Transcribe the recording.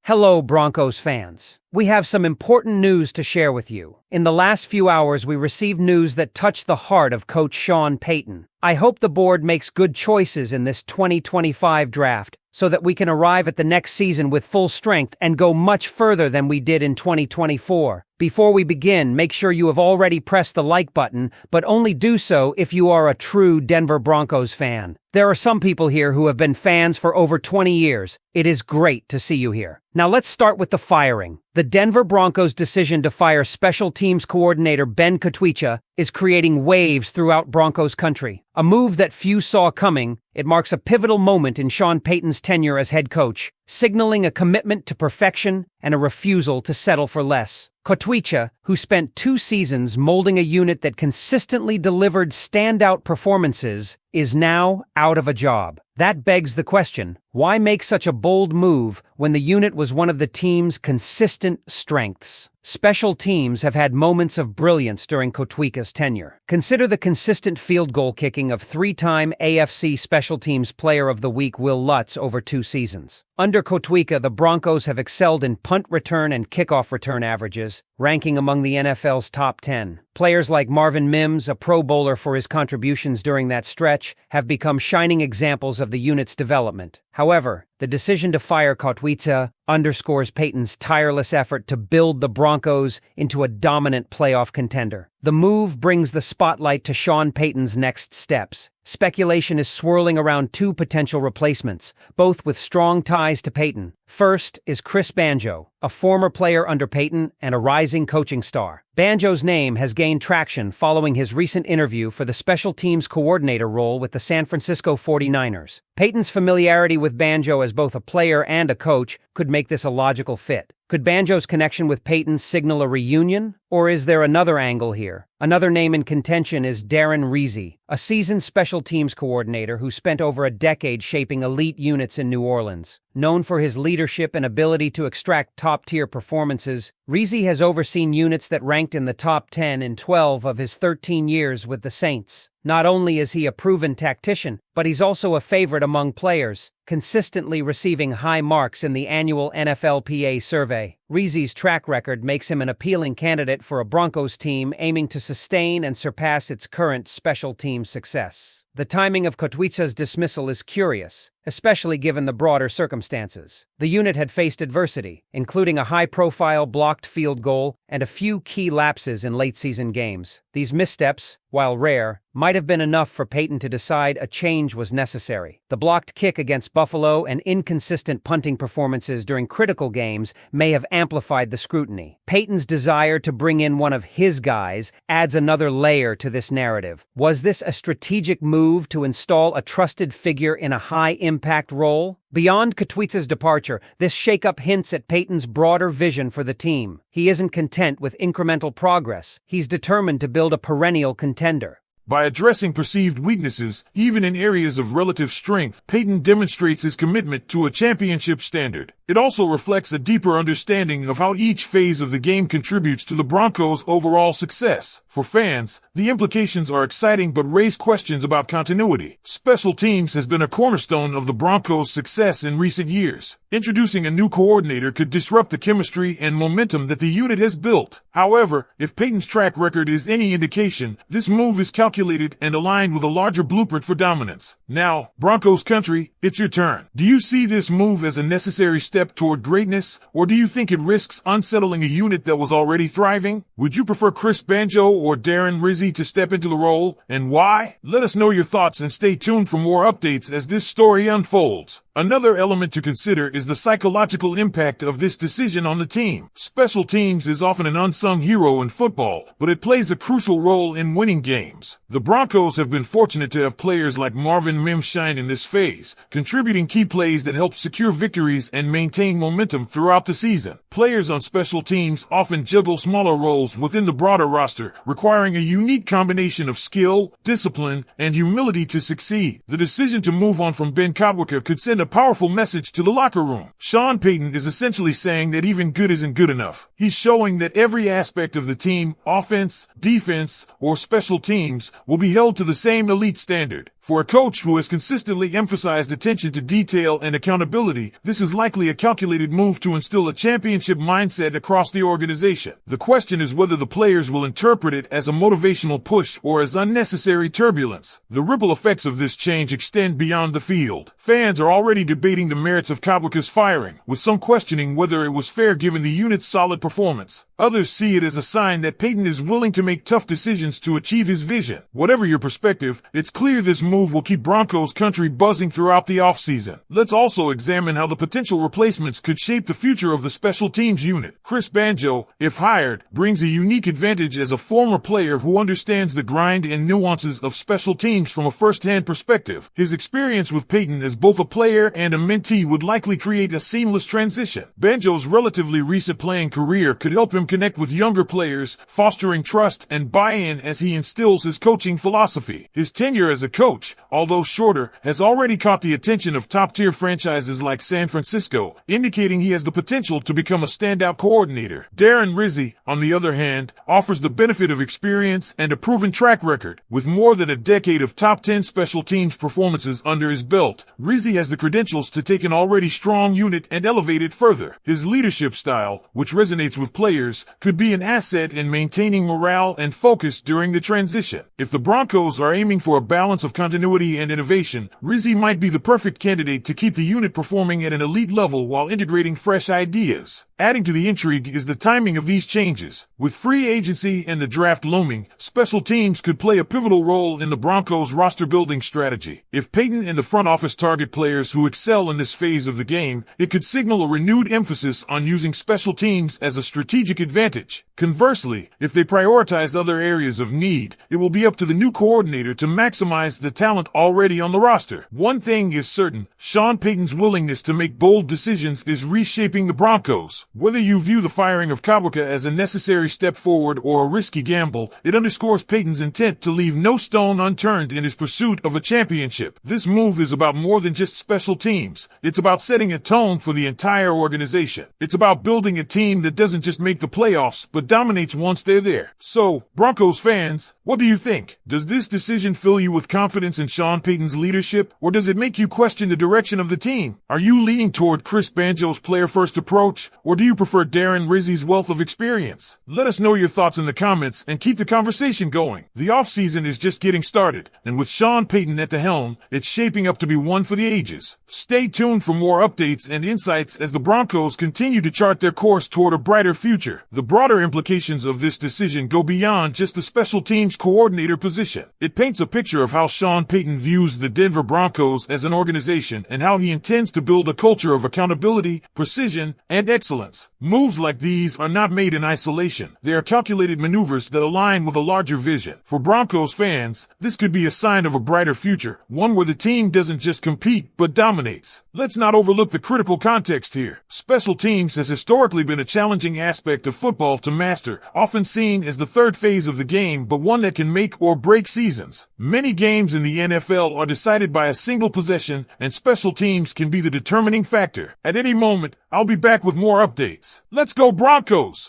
Hello, Broncos fans. We have some important news to share with you. In the last few hours, we received news that touched the heart of Coach Sean Payton. I hope the board makes good choices in this 2025 draft so that we can arrive at the next season with full strength and go much further than we did in 2024. Before we begin, make sure you have already pressed the like button, but only do so if you are a true Denver Broncos fan. There are some people here who have been fans for over 20 years. It is great to see you here. Now let's start with the firing. The Denver Broncos' decision to fire special teams coordinator Ben Kotwica is creating waves throughout Broncos country. A move that few saw coming, it marks a pivotal moment in Sean Payton's tenure as head coach, signaling a commitment to perfection and a refusal to settle for less. Kotwica, who spent 2 seasons molding a unit that consistently delivered standout performances, is now out of a job. That begs the question, why make such a bold move when the unit was one of the team's consistent strengths? Special teams have had moments of brilliance during Kotwica's tenure. Consider the consistent field goal kicking of 3-time AFC Special Teams Player of the Week Will Lutz over 2 seasons. Under Kotwica, the Broncos have excelled in punt return and kickoff return averages, ranking among the NFL's top 10. Players like Marvin Mims, a Pro Bowler for his contributions during that stretch, have become shining examples of the unit's development. However, the decision to fire Kotwica underscores Payton's tireless effort to build the Broncos into a dominant playoff contender. The move brings the spotlight to Sean Payton's next steps. Speculation is swirling around 2 potential replacements, both with strong ties to Payton. First is Chris Banjo, a former player under Payton and a rising coaching star. Banjo's name has gained traction following his recent interview for the special teams coordinator role with the San Francisco 49ers. Payton's familiarity with Banjo as both a player and a coach could make this a logical fit. Could Banjo's connection with Payton signal a reunion? Or is there another angle here? Another name in contention is Darren Reese, a seasoned special teams coordinator who spent over a decade shaping elite units in New Orleans. Known for his leadership and ability to extract top-tier performances, Reese has overseen units that ranked in the top 10 in 12 of his 13 years with the Saints. Not only is he a proven tactician, but he's also a favorite among players, consistently receiving high marks in the annual NFLPA survey. Reese's track record makes him an appealing candidate for a Broncos team aiming to sustain and surpass its current special team success. The timing of Kotwica's dismissal is curious, especially given the broader circumstances. The unit had faced adversity, including a high-profile blocked field goal and a few key lapses in late-season games. These missteps, while rare, might have been enough for Payton to decide a change was necessary. The blocked kick against Buffalo and inconsistent punting performances during critical games may have amplified the scrutiny. Payton's desire to bring in one of his guys adds another layer to this narrative. Was this a strategic move to install a trusted figure in a high-impact role? Beyond Kotwica's departure, this shakeup hints at Payton's broader vision for the team. He isn't content with incremental progress. He's determined to build a perennial contender. By addressing perceived weaknesses, even in areas of relative strength, Payton demonstrates his commitment to a championship standard. It also reflects a deeper understanding of how each phase of the game contributes to the Broncos' overall success. For fans, the implications are exciting but raise questions about continuity. Special teams has been a cornerstone of the Broncos' success in recent years. Introducing a new coordinator could disrupt the chemistry and momentum that the unit has built. However, if Payton's track record is any indication, this move is calculated and aligned with a larger blueprint for dominance. Now, Broncos country, it's your turn. Do you see this move as a necessary step toward greatness, or do you think it risks unsettling a unit that was already thriving? Would you prefer Chris Banjo or Darren Reese to step into the role, and why? Let us know your thoughts and stay tuned for more updates as this story unfolds. Another element to consider is the psychological impact of this decision on the team. Special teams is often an unsung hero in football, but it plays a crucial role in winning games. The Broncos have been fortunate to have players like Marvin Mims shine in this phase, contributing key plays that help secure victories and maintain momentum throughout the season. Players on special teams often juggle smaller roles within the broader roster, requiring a unique combination of skill, discipline, and humility to succeed. The decision to move on from Ben Kotwica could send a powerful message to the locker room. Sean Payton is essentially saying that even good isn't good enough. He's showing that every aspect of the team, offense, defense, or special teams, will be held to the same elite standard. For a coach who has consistently emphasized attention to detail and accountability, this is likely a calculated move to instill a championship mindset across the organization. The question is whether the players will interpret it as a motivational push or as unnecessary turbulence. The ripple effects of this change extend beyond the field. Fans are already debating the merits of Kotwica's firing, with some questioning whether it was fair given the unit's solid performance. Others see it as a sign that Payton is willing to make tough decisions to achieve his vision. Whatever your perspective, it's clear this move will keep Broncos country buzzing throughout the offseason. Let's also examine how the potential replacements could shape the future of the special teams unit. Chris Banjo, if hired, brings a unique advantage as a former player who understands the grind and nuances of special teams from a first-hand perspective. His experience with Payton as both a player and a mentee would likely create a seamless transition. Banjo's relatively recent playing career could help him connect with younger players, fostering trust and buy-in as he instills his coaching philosophy. His tenure as a coach, although shorter, has already caught the attention of top-tier franchises like San Francisco, indicating he has the potential to become a standout coordinator. Darren Rizzi, on the other hand, offers the benefit of experience and a proven track record. With more than a decade of top 10 special teams performances under his belt, Rizzi has the credentials to take an already strong unit and elevate it further. His leadership style, which resonates with players, could be an asset in maintaining morale and focus during the transition. If the Broncos are aiming for a balance of continuity and innovation, Rizzi might be the perfect candidate to keep the unit performing at an elite level while integrating fresh ideas. Adding to the intrigue is the timing of these changes. With free agency and the draft looming, special teams could play a pivotal role in the Broncos' roster-building strategy. If Payton and the front office target players who excel in this phase of the game, it could signal a renewed emphasis on using special teams as a strategic advantage. Conversely, if they prioritize other areas of need, it will be up to the new coordinator to maximize the talent already on the roster. One thing is certain, Sean Payton's willingness to make bold decisions is reshaping the Broncos. Whether you view the firing of Kotwica as a necessary step forward or a risky gamble, it underscores Payton's intent to leave no stone unturned in his pursuit of a championship. This move is about more than just special teams. It's about setting a tone for the entire organization. It's about building a team that doesn't just make the playoffs, but dominates once they're there. So, Broncos fans, what do you think? Does this decision fill you with confidence in Sean Payton's leadership, or does it make you question the direction of the team? Are you leaning toward Chris Banjo's player-first approach, or do you prefer Darren Rizzi's wealth of experience? Let us know your thoughts in the comments and keep the conversation going. The offseason is just getting started, and with Sean Payton at the helm, it's shaping up to be one for the ages. Stay tuned for more updates and insights as the Broncos continue to chart their course toward a brighter future. The broader implications of this decision go beyond just the special teams coordinator position. It paints a picture of how Sean Payton views the Denver Broncos as an organization and how he intends to build a culture of accountability, precision, and excellence. Moves like these are not made in isolation. They are calculated maneuvers that align with a larger vision. For Broncos fans, this could be a sign of a brighter future, one where the team doesn't just compete, but dominates. Let's not overlook the critical context here. Special teams has historically been a challenging aspect of football to master, often seen as the third phase of the game, but one that can make or break seasons. Many games in the NFL are decided by a single possession, and special teams can be the determining factor. At any moment, I'll be back with more updates. Let's go Broncos!